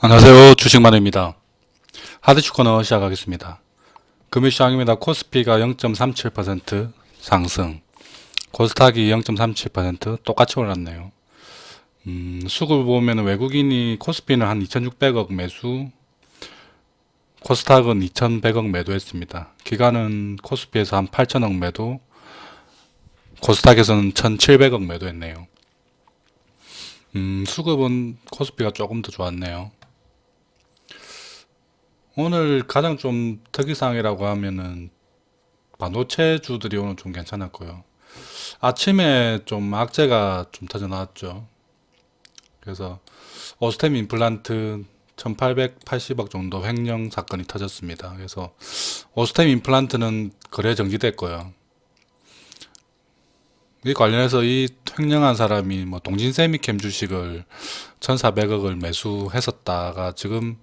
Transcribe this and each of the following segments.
안녕하세요. 주식만입니다. 하드슈 코너 시작하겠습니다. 금요시장입니다. 코스피가 0.37% 상승, 코스닥이 0.37% 똑같이 올랐네요. 수급을 보면 외국인이 코스피는 한 2,600억 매수, 코스닥은 2,100억 매도했습니다. 기관은 코스피에서 한 8,000억 매도, 코스닥에서는 1,700억 매도했네요. 수급은 코스피가 조금 더 좋았네요. 오늘 가장 좀 특이사항이라고 하면은 반도체주들이 오늘 좀 괜찮았고요. 아침에 좀 악재가 좀 터져 나왔죠. 그래서 오스템 임플란트 1880억 정도 횡령 사건이 터졌습니다. 그래서 오스템 임플란트는 거래 정지됐고요. 이 관련해서 이 횡령한 사람이 뭐 동진세미캠 주식을 1400억을 매수했었다가 지금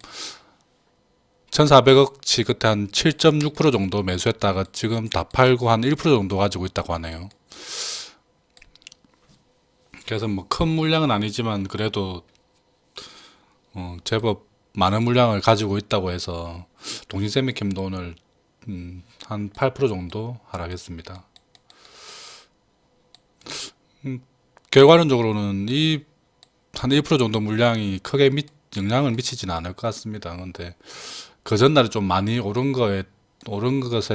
1400억치 그때 한 7.6% 정도 매수했다가 지금 다 팔고 한 1% 정도 가지고 있다고 하네요. 그래서 뭐 큰 물량은 아니지만 그래도 제법 많은 물량을 가지고 있다고 해서 동신세미캠도 오늘 한 8% 정도 하락했습니다. 결과론적으로는 이 한 1% 정도 물량이 크게 영향을 미치지는 않을 것 같습니다. 근데 그 전날에 좀 많이 오른 것에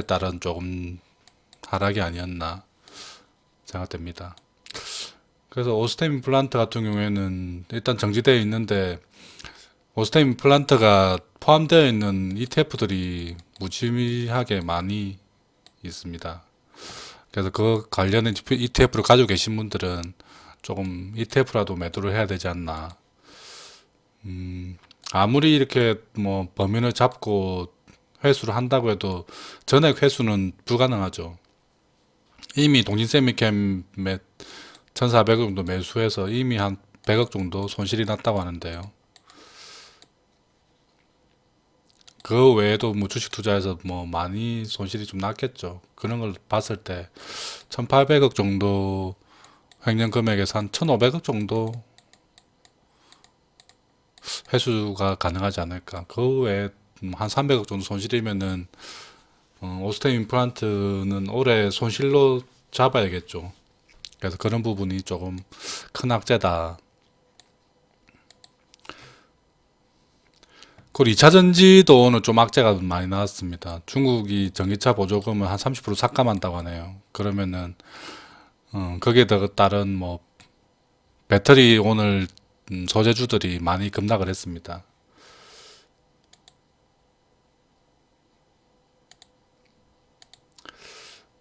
따른 조금 하락이 아니었나 생각됩니다. 그래서 오스템 임플란트 같은 경우에는 일단 정지되어 있는데 오스템 임플란트가 포함되어 있는 ETF들이 무지하게 많이 있습니다. 그래서 그 관련된 ETF를 가지고 계신 분들은 조금 ETF라도 매도를 해야 되지 않나. 아무리 이렇게 뭐 범위를 잡고 회수를 한다고 해도 전액 회수는 불가능하죠. 이미 동진세미캠 1,400억 정도 매수해서 이미 한 100억 정도 손실이 났다고 하는데요. 그 외에도 뭐 주식 투자해서 뭐 많이 손실이 좀 났겠죠. 그런 걸 봤을 때 1,800억 정도 횡령 금액에서 한 1,500억 정도 회수가 가능하지 않을까. 그 외에 한 300억 정도 손실이면은 오스템 임플란트는 올해 손실로 잡아야겠죠. 그래서 그런 부분이 조금 큰 악재다. 그리고 2차 전지도 오늘 좀 악재가 많이 나왔습니다. 중국이 전기차 보조금을 한 30% 삭감한다고 하네요. 그러면은 거기에 따른 뭐 배터리 오늘 소재주들이 많이 급락을 했습니다.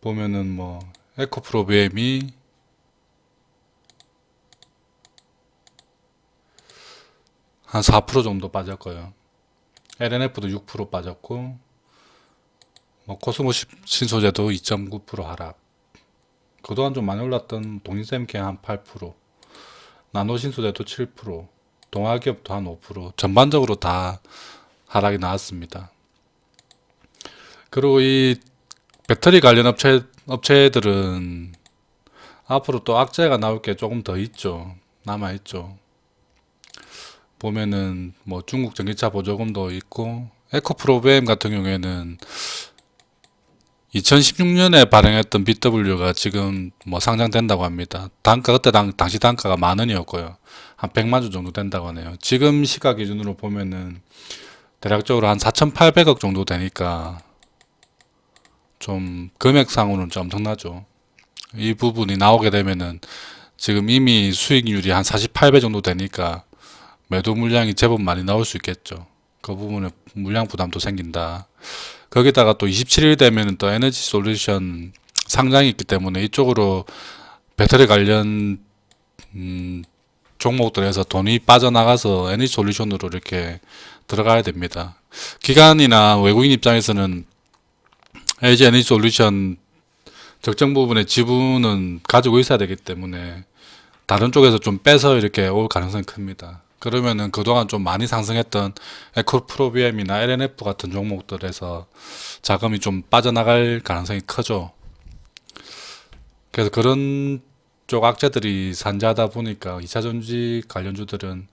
보면은 뭐 에코프로비엠이 한 4% 정도 빠졌고요. LNF도 6% 빠졌고 뭐 코스모 신소재도 2.9% 하락. 그동안 좀 많이 올랐던 동인샘케 한 8%, 나노신소재도 7%, 동아기업도 한 5%, 전반적으로 다 하락이 나왔습니다. 그리고 이 배터리 관련 업체들은 앞으로 또 악재가 나올 게 조금 더 있죠. 남아있죠. 보면은 뭐 중국 전기차 보조금도 있고, 에코프로비엠 같은 경우에는 2016년에 발행했던 BW가 지금 뭐 상장된다고 합니다. 단가 그때 당시 단가가 10,000원이었고요. 한 100만 주 정도 된다고 하네요. 지금 시가 기준으로 보면은 대략적으로 한 4,800억 정도 되니까 좀 금액상으로는 좀 엄청나죠. 이 부분이 나오게 되면은 지금 이미 수익률이 한 48배 정도 되니까 매도 물량이 제법 많이 나올 수 있겠죠. 그 부분에 물량 부담도 생긴다. 거기다가 또 27일 되면 또 에너지 솔루션 상장이 있기 때문에 이쪽으로 배터리 관련 종목들에서 돈이 빠져나가서 에너지 솔루션으로 이렇게 들어가야 됩니다. 기관이나 외국인 입장에서는 LG 에너지 솔루션 적정 부분의 지분은 가지고 있어야 되기 때문에 다른 쪽에서 좀 빼서 이렇게 올 가능성이 큽니다. 그러면은 그동안 좀 많이 상승했던 에코프로비엠이나 LNF 같은 종목들에서 자금이 좀 빠져나갈 가능성이 크죠. 그래서 그런 쪽 악재들이 산재하다 보니까 2차전지 관련주들은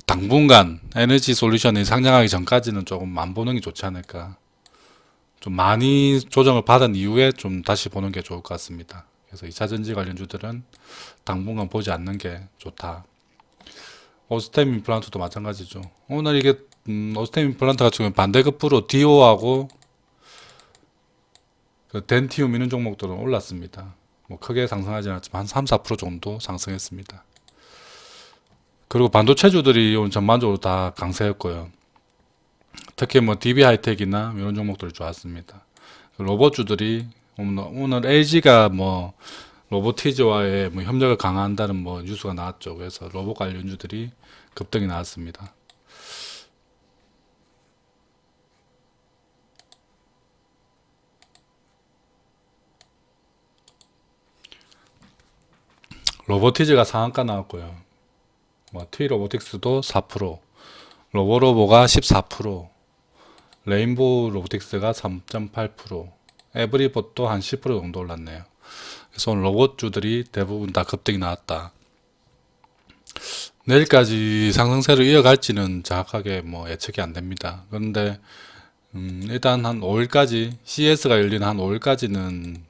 당분간 에너지 솔루션이 상장하기 전까지는 조금 안 보는 게 좋지 않을까. 좀 많이 조정을 받은 이후에 좀 다시 보는 게 좋을 것 같습니다. 그래서 2차전지 관련주들은 당분간 보지 않는 게 좋다. 오스템 임플란트도 마찬가지죠. 오늘 이게 오스템 임플란트 같은 경우는 반대급부로 디오하고 그 덴티움 이런 종목들은 올랐습니다. 뭐 크게 상승하지 않았지만 한 3, 4% 정도 상승했습니다. 그리고 반도체주들이 오늘 전반적으로 다 강세였고요. 특히 뭐 DB 하이텍이나 이런 종목들이 좋았습니다. 로봇주들이 오늘 LG가 뭐 로보티즈와의 뭐 협력을 강화한다는 뭐 뉴스가 나왔죠. 그래서 로봇 관련주들이 급등이 나왔습니다. 로보티즈가 상한가 나왔고요. 뭐 T로보틱스도 4%, 로보로보가 14%, 레인보우 로보틱스가 3.8%, 에브리봇도 한 10% 정도 올랐네요. 그래서 오늘 로봇주들이 대부분 다 급등이 나왔다. 내일까지 상승세를 이어갈지는 정확하게 뭐 예측이 안 됩니다. 그런데 일단 한 5일까지 CS가 열리는 한 5일까지는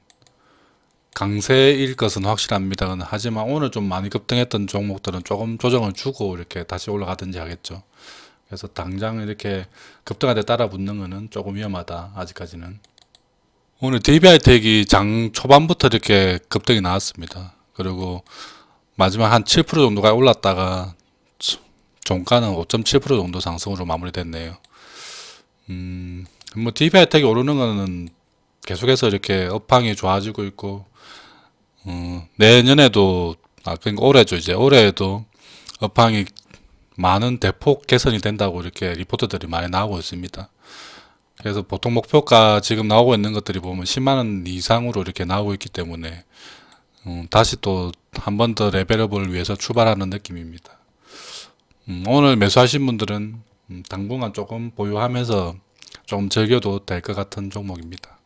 강세일 것은 확실합니다. 하지만 오늘 좀 많이 급등했던 종목들은 조금 조정을 주고 이렇게 다시 올라가든지 하겠죠. 그래서 당장 이렇게 급등하게 따라 붙는 것은 조금 위험하다. 아직까지는. 오늘 DB하이텍이 장 초반부터 이렇게 급등이 나왔습니다. 그리고 마지막 한 7% 정도가 올랐다가 종가는 5.7% 정도 상승으로 마무리됐네요. 뭐 DB하이텍이 오르는 거는 계속해서 이렇게 업황이 좋아지고 있고 내년에도 그러니까 올해죠. 이제 올해에도 업황이 많은 대폭 개선이 된다고 이렇게 리포트들이 많이 나오고 있습니다. 그래서 보통 목표가 지금 나오고 있는 것들이 보면 10만원 이상으로 이렇게 나오고 있기 때문에 다시 또 한 번 더 레벨업을 위해서 출발하는 느낌입니다. 오늘 매수하신 분들은 당분간 조금 보유하면서 좀 즐겨도 될 것 같은 종목입니다.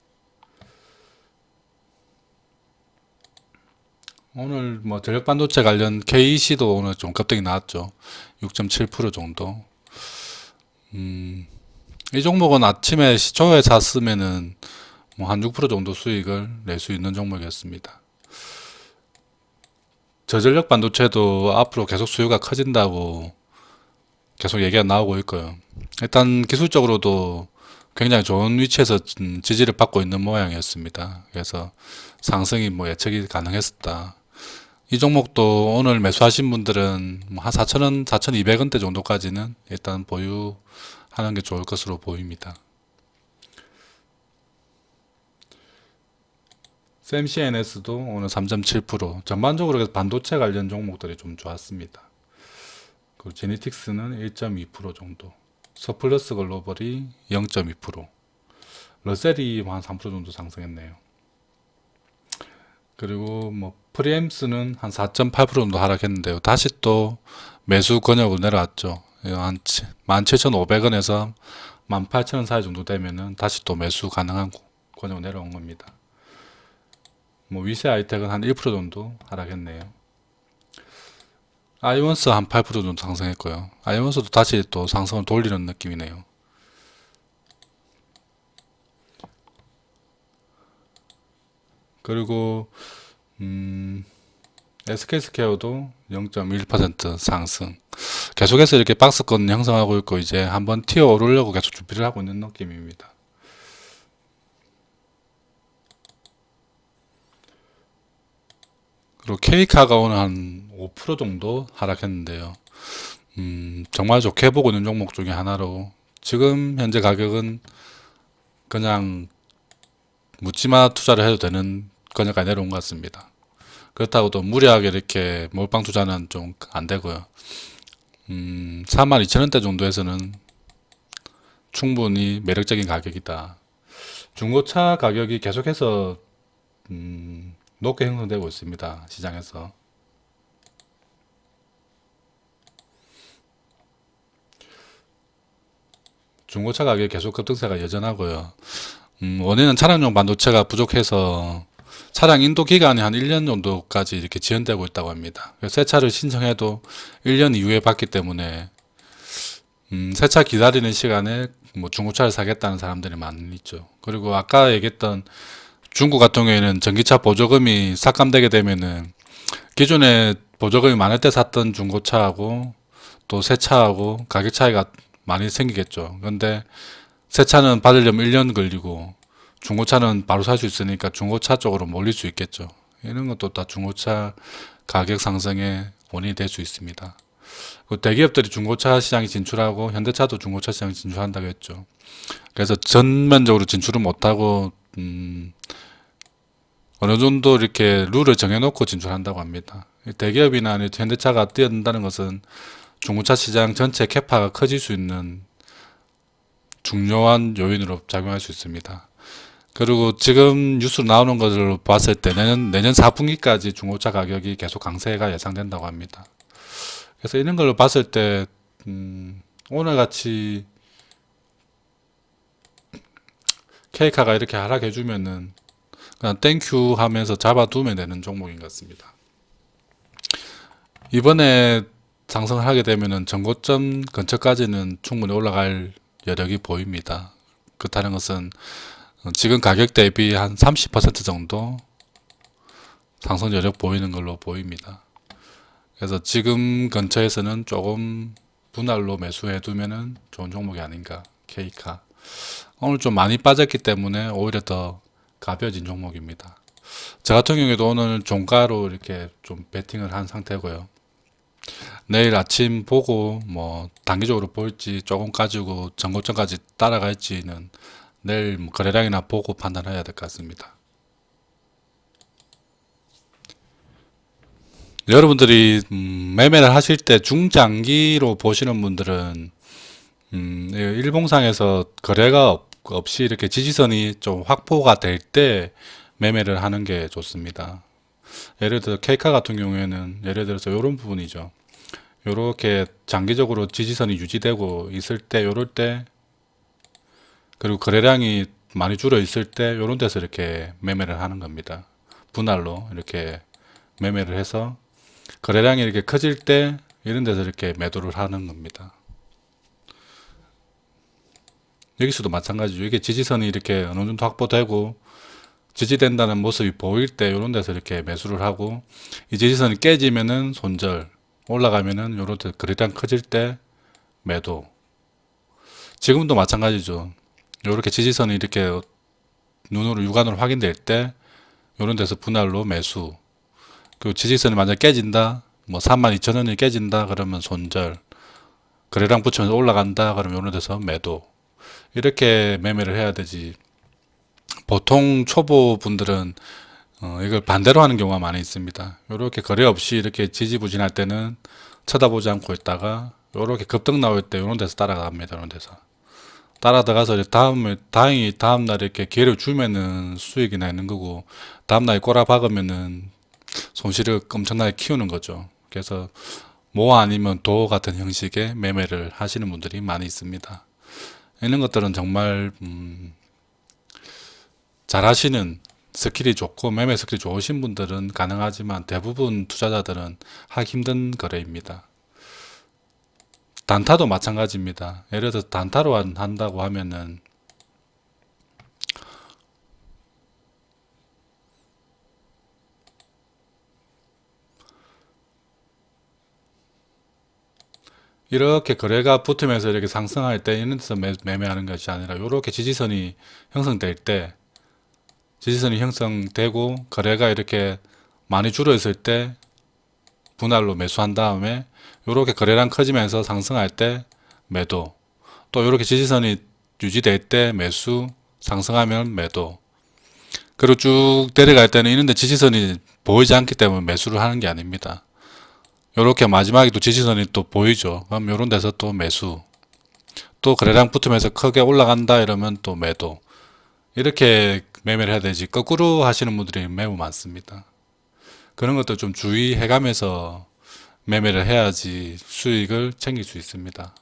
오늘 뭐 전력 반도체 관련 KEC도 오늘 좀 급등이 나왔죠. 6.7% 정도. 이 종목은 아침에 시초에 샀으면은 뭐 한 6% 정도 수익을 낼 수 있는 종목이었습니다. 저전력 반도체도 앞으로 계속 수요가 커진다고 계속 얘기가 나오고 있고요. 일단 기술적으로도 굉장히 좋은 위치에서 지지를 받고 있는 모양이었습니다. 그래서 상승이 뭐 예측이 가능했었다. 이 종목도 오늘 매수하신 분들은 뭐 한 4,000원, 4,200원대 정도까지는 일단 보유하는 게 좋을 것으로 보입니다. 샘CNS도 오늘 3.7%, 전반적으로 반도체 관련 종목들이 좀 좋았습니다. 그리고 제니틱스는 1.2% 정도, 서플러스 글로벌이 0.2%, 러셀이 한 3% 정도 상승했네요. 그리고 뭐 프리엠스는 한 4.8% 정도 하락했는데요. 다시 또 매수 권역으로 내려왔죠. 한 17,500원에서 18,000원 사이 정도 되면은 다시 또 매수 가능한 권역으로 내려온 겁니다. 뭐 위세 아이텍은 한 1% 정도 하락했네요. 아이원스 한 8% 정도 상승했고요. 아이원스도 다시 또 상승을 돌리는 느낌이네요. 그리고 SK스퀘어도 0.1% 상승. 계속해서 이렇게 박스권 형성하고 있고 이제 한번 튀어 오르려고 계속 준비를 하고 있는 느낌입니다. 그리고 K카가 오늘 한 5% 정도 하락했는데요. 정말 좋게 보고 있는 종목 중에 하나로 지금 현재 가격은 그냥 묻지마 투자를 해도 되는 권역까지 내려온 것 같습니다. 그렇다고 또 무리하게 이렇게 몰빵 투자는 좀 안 되고요. 42,000원대 정도에서는 충분히 매력적인 가격이다. 중고차 가격이 계속해서 높게 형성되고 있습니다. 시장에서. 중고차 가격이 계속 급등세가 여전하고요. 원인은 차량용 반도체가 부족해서 차량 인도 기간이 한 1년 정도까지 이렇게 지연되고 있다고 합니다. 새 차를 신청해도 1년 이후에 받기 때문에 세차 기다리는 시간에 뭐 중고차를 사겠다는 사람들이 많이 있죠. 그리고 아까 얘기했던 중국 같은 경우에는 전기차 보조금이 삭감되게 되면은 기존에 보조금이 많을 때 샀던 중고차하고 또 새 차하고 가격 차이가 많이 생기겠죠. 근데 새 차는 받으려면 1년 걸리고 중고차는 바로 살 수 있으니까 중고차 쪽으로 몰릴 수 있겠죠. 이런 것도 다 중고차 가격 상승의 원인이 될 수 있습니다. 대기업들이 중고차 시장에 진출하고 현대차도 중고차 시장에 진출한다고 했죠. 그래서 전면적으로 진출을 못하고 어느 정도 이렇게 룰을 정해놓고 진출한다고 합니다. 대기업이나 현대차가 뛰어든다는 것은 중고차 시장 전체 캐파가 커질 수 있는 중요한 요인으로 작용할 수 있습니다. 그리고 지금 뉴스로 나오는 것을 봤을 때 내년 4분기까지 중고차 가격이 계속 강세가 예상된다고 합니다. 그래서 이런 걸로 봤을 때 오늘같이 케이카가 이렇게 하락해주면은 그냥 땡큐 하면서 잡아두면 되는 종목인 것 같습니다. 이번에 상승을 하게 되면은 전고점 근처까지는 충분히 올라갈 여력이 보입니다. 그렇다는 것은 지금 가격 대비 한 30% 정도 상승 여력 보이는 걸로 보입니다. 그래서 지금 근처에서는 조금 분할로 매수해 두면은 좋은 종목이 아닌가. 케이카 오늘 좀 많이 빠졌기 때문에 오히려 더 가벼워진 종목입니다. 저 같은 경우에도 오늘 종가로 이렇게 좀 베팅을 한 상태고요. 내일 아침 보고 뭐 단기적으로 볼지 조금 가지고 전고점까지 따라갈지는 내일 뭐 거래량이나 보고 판단해야 될 것 같습니다. 여러분들이 매매를 하실 때 중장기로 보시는 분들은 일봉상에서 거래가 없이 이렇게 지지선이 좀 확보가 될 때 매매를 하는 게 좋습니다. 예를 들어 케이카 같은 경우에는 예를 들어서 이런 부분이죠. 이렇게 장기적으로 지지선이 유지되고 있을 때, 요럴 때, 그리고 거래량이 많이 줄어 있을 때, 요런 데서 이렇게 매매를 하는 겁니다. 분할로 이렇게 매매를 해서 거래량이 이렇게 커질 때, 이런 데서 이렇게 매도를 하는 겁니다. 여기서도 마찬가지죠. 이게 지지선이 이렇게 어느 정도 확보되고, 지지된다는 모습이 보일 때, 이런 데서 이렇게 매수를 하고, 이 지지선이 깨지면은 손절, 올라가면은 요런 데 거래량 커질 때 매도. 지금도 마찬가지죠. 요렇게 지지선이 이렇게 눈으로 육안으로 확인될 때 요런 데서 분할로 매수. 그리고 지지선이 만약 깨진다. 뭐 32,000원이 깨진다 그러면 손절. 거래량 붙이면서 올라간다 그러면 요런 데서 매도. 이렇게 매매를 해야 되지. 보통 초보 분들은 이걸 반대로 하는 경우가 많이 있습니다. 이렇게 거래 없이 이렇게 지지부진할 때는 쳐다보지 않고 있다가 이렇게 급등 나올 때 이런 데서 따라갑니다. 이런 데서 따라 들어가서 이제 다행히 다음날 이렇게 기회를 주면은 수익이 나는 거고, 다음날에 꼬라 박으면은 손실을 엄청나게 키우는 거죠. 그래서 모 아니면 도 같은 형식의 매매를 하시는 분들이 많이 있습니다. 이런 것들은 정말 잘 하시는, 스킬이 좋고 매매 스킬이 좋으신 분들은 가능하지만 대부분 투자자들은 하기 힘든 거래입니다. 단타도 마찬가지입니다. 예를 들어서 단타로 한다고 하면은 이렇게 거래가 붙으면서 이렇게 상승할 때 이런 데서 매매하는 것이 아니라 이렇게 지지선이 형성될 때, 지지선이 형성되고 거래가 이렇게 많이 줄어 있을 때 분할로 매수한 다음에 이렇게 거래량 커지면서 상승할 때 매도, 또 이렇게 지지선이 유지될 때 매수, 상승하면 매도, 그리고 쭉 내려갈 때는 이런데 지지선이 보이지 않기 때문에 매수를 하는 게 아닙니다. 이렇게 마지막에 또 지지선이 또 보이죠. 그럼 이런 데서 또 매수, 또 거래량 붙으면서 크게 올라간다 이러면 또 매도. 이렇게 매매를 해야 되지 거꾸로 하시는 분들이 매우 많습니다. 그런 것도 좀 주의해가면서 매매를 해야지 수익을 챙길 수 있습니다.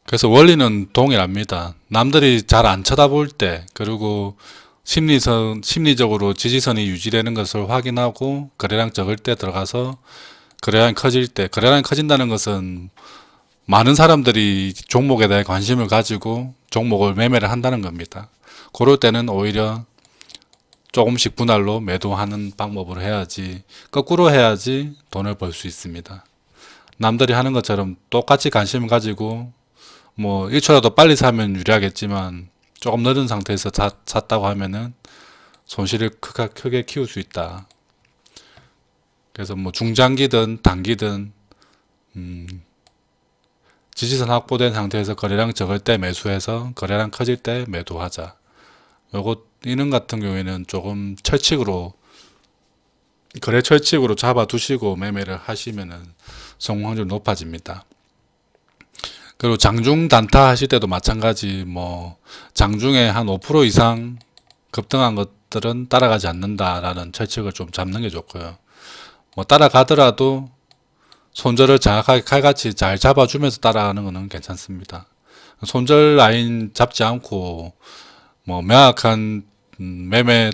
그래서 원리는 동일합니다. 남들이 잘 안 쳐다볼 때, 그리고 심리적으로 지지선이 유지되는 것을 확인하고 거래량 적을 때 들어가서 거래량이 커질 때, 거래량이 커진다는 것은 많은 사람들이 종목에 대해 관심을 가지고 종목을 매매를 한다는 겁니다. 그럴 때는 오히려 조금씩 분할로 매도하는 방법으로 해야지, 거꾸로 해야지 돈을 벌 수 있습니다. 남들이 하는 것처럼 똑같이 관심을 가지고 뭐 1초라도 빨리 사면 유리하겠지만 조금 늦은 상태에서 샀다고 하면은 손실을 크게 키울 수 있다. 그래서 뭐 중장기든 단기든 지지선 확보된 상태에서 거래량 적을 때 매수해서 거래량 커질 때 매도하자. 이런 같은 경우에는 조금 거래 철칙으로 잡아두시고 매매를 하시면은 성공 확률이 높아집니다. 그리고 장중 단타 하실 때도 마찬가지, 뭐 장중에 한 5% 이상 급등한 것들은 따라가지 않는다라는 철칙을 좀 잡는 게 좋고요. 뭐 따라가더라도 손절을 정확하게 칼같이 잘 잡아주면서 따라가는 것은 괜찮습니다. 손절 라인 잡지 않고 뭐 명확한 매매에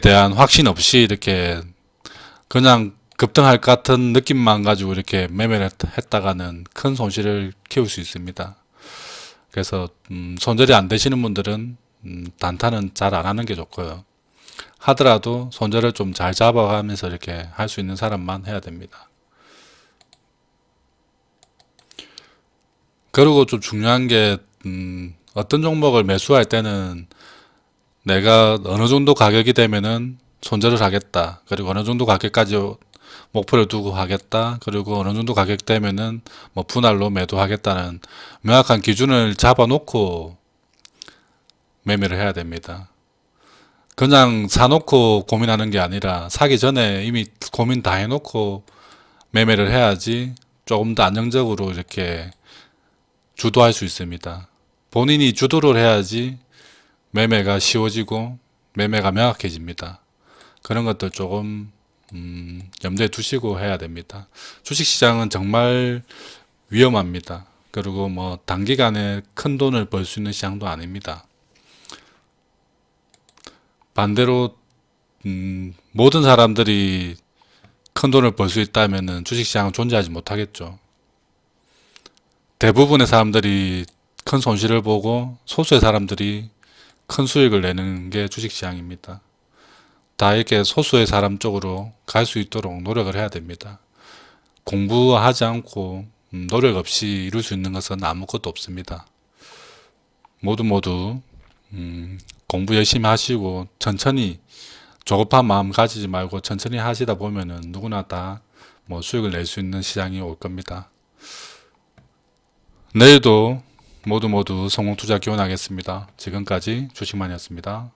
대한 확신 없이 이렇게 그냥 급등할 것 같은 느낌만 가지고 이렇게 매매를 했다가는 큰 손실을 키울 수 있습니다. 그래서 손절이 안 되시는 분들은 단타는 잘 안 하는 게 좋고요. 하더라도 손절을 좀 잘 잡아가면서 이렇게 할 수 있는 사람만 해야 됩니다. 그리고 좀 중요한 게 어떤 종목을 매수할 때는 내가 어느 정도 가격이 되면은 손절을 하겠다. 그리고 어느 정도 가격까지 목표를 두고 하겠다. 그리고 어느 정도 가격 되면은 뭐 분할로 매도하겠다는 명확한 기준을 잡아놓고 매매를 해야 됩니다. 그냥 사놓고 고민하는 게 아니라 사기 전에 이미 고민 다 해놓고 매매를 해야지 조금 더 안정적으로 이렇게 주도할 수 있습니다. 본인이 주도를 해야지 매매가 쉬워지고 매매가 명확해집니다. 그런 것들 조금 염두에 두시고 해야 됩니다. 주식시장은 정말 위험합니다. 그리고 뭐 단기간에 큰 돈을 벌 수 있는 시장도 아닙니다. 반대로 모든 사람들이 큰 돈을 벌 수 있다면 주식시장은 존재하지 못하겠죠. 대부분의 사람들이 큰 손실을 보고 소수의 사람들이 큰 수익을 내는 게 주식시장입니다. 다 이렇게 소수의 사람 쪽으로 갈 수 있도록 노력을 해야 됩니다. 공부하지 않고 노력 없이 이룰 수 있는 것은 아무것도 없습니다. 모두 공부 열심히 하시고 천천히 조급한 마음 가지지 말고 천천히 하시다 보면은 누구나 다 뭐 수익을 낼 수 있는 시장이 올 겁니다. 내일도 모두 성공 투자 기원하겠습니다. 지금까지 주식만이었습니다.